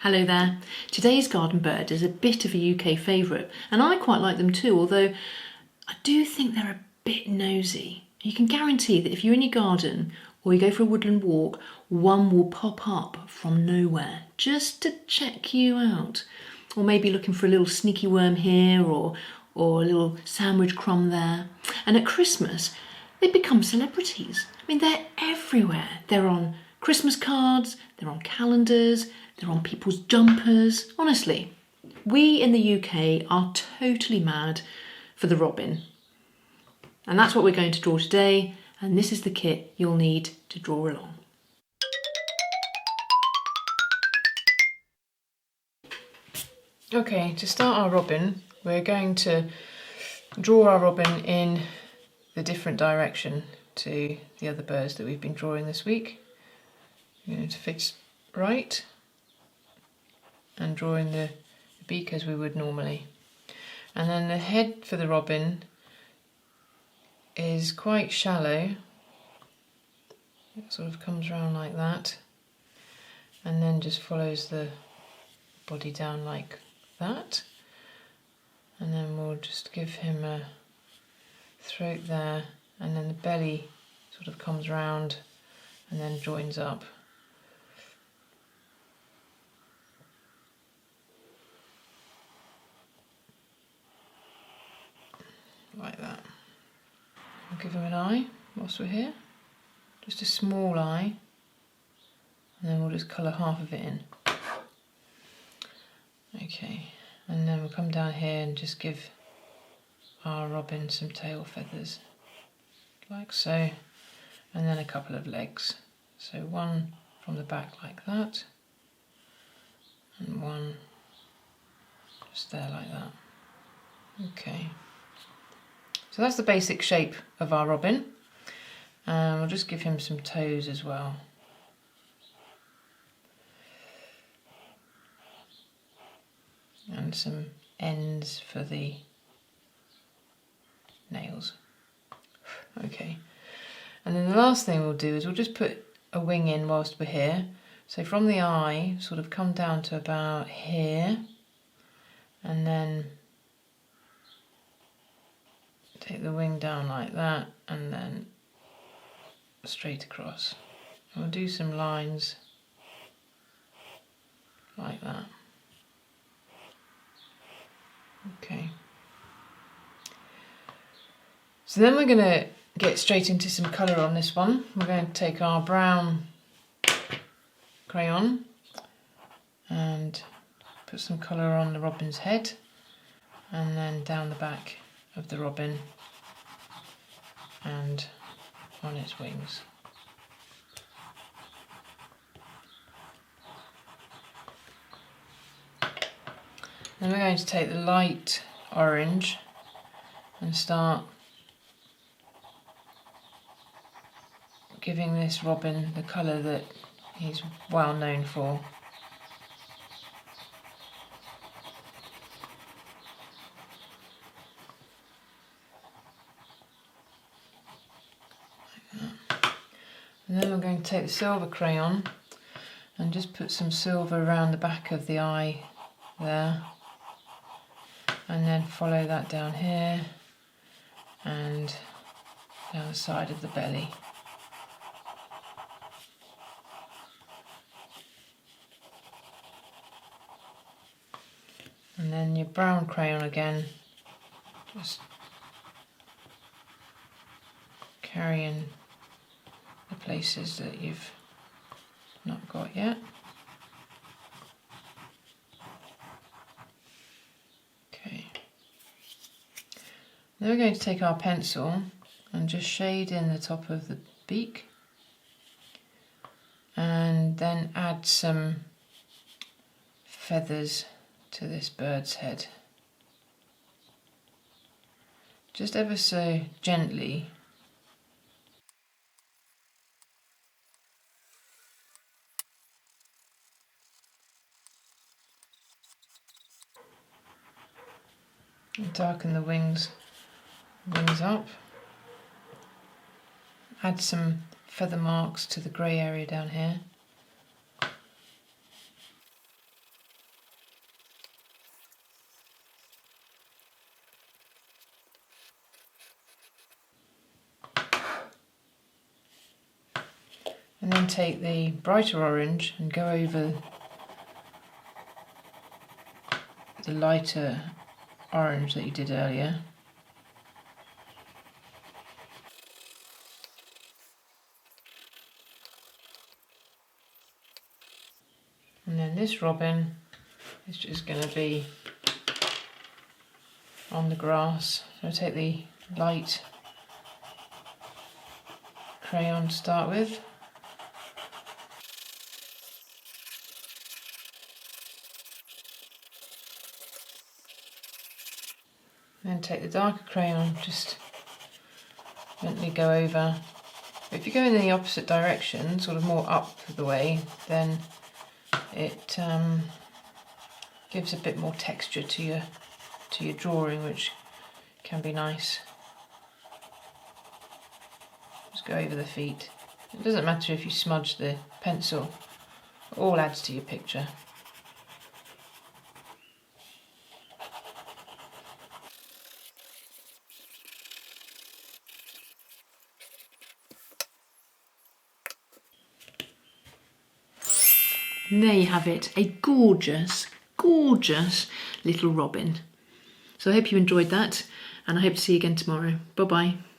Hello there. Today's garden bird is a bit of a UK favourite, and I quite like them too, although I do think they're a bit nosy. You can guarantee that if you're in your garden or you go for a woodland walk, one will pop up from nowhere just to check you out. Or maybe looking for a little sneaky worm here or a little sandwich crumb there. And at Christmas, they become celebrities. I mean, they're everywhere. They're on Christmas cards, they're on calendars, they're on people's jumpers. Honestly, we in the UK are totally mad for the robin. And that's what we're going to draw today, and this is the kit you'll need to draw along. Okay, to start our robin, we're going to draw our robin in the different direction to the other birds that we've been drawing this week. We're going to face right and draw in the beak as we would normally. And then the head for the robin is quite shallow. It sort of comes around like that and then just follows the body down like that. And then we'll just give him a throat there, and then the belly sort of comes round and then joins up. Like that. We'll give him an eye whilst we're here, just a small eye, and then we'll just colour half of it in. Okay, and then we'll come down here and just give our robin some tail feathers, like so, and then a couple of legs. So one from the back like that, and one just there like that. Okay. So that's the basic shape of our robin, and we'll just give him some toes as well. And some ends for the nails. Okay, and then the last thing we'll do is we'll just put a wing in whilst we're here. So from the eye, sort of come down to about here, and then take the wing down like that, and then straight across. And we'll do some lines like that. Okay. So then we're going to get straight into some colour on this one. We're going to take our brown crayon and put some colour on the robin's head, and then down the back of the robin and on its wings. Then we're going to take the light orange and start giving this robin the colour that he's well known for. And then we're going to take the silver crayon and just put some silver around the back of the eye there, and then follow that down here and down the side of the belly. And then your brown crayon again, just carrying the places that you've not got yet. Okay. Then we're going to take our pencil and just shade in the top of the beak, and then add some feathers to this bird's head. Just ever so gently. And darken the wings up. Add some feather marks to the grey area down here. take the brighter orange and go over the lighter orange that you did earlier. And then this robin is just going to be on the grass. So I take the light crayon to start with. Then take the darker crayon, just gently go over. But if you go in the opposite direction, sort of more up the way, then it gives a bit more texture to your drawing, which can be nice. Just go over the feet. It doesn't matter if you smudge the pencil, it all adds to your picture. And there you have it, a gorgeous, gorgeous little robin. So I hope you enjoyed that, and I hope to see you again tomorrow. Bye bye.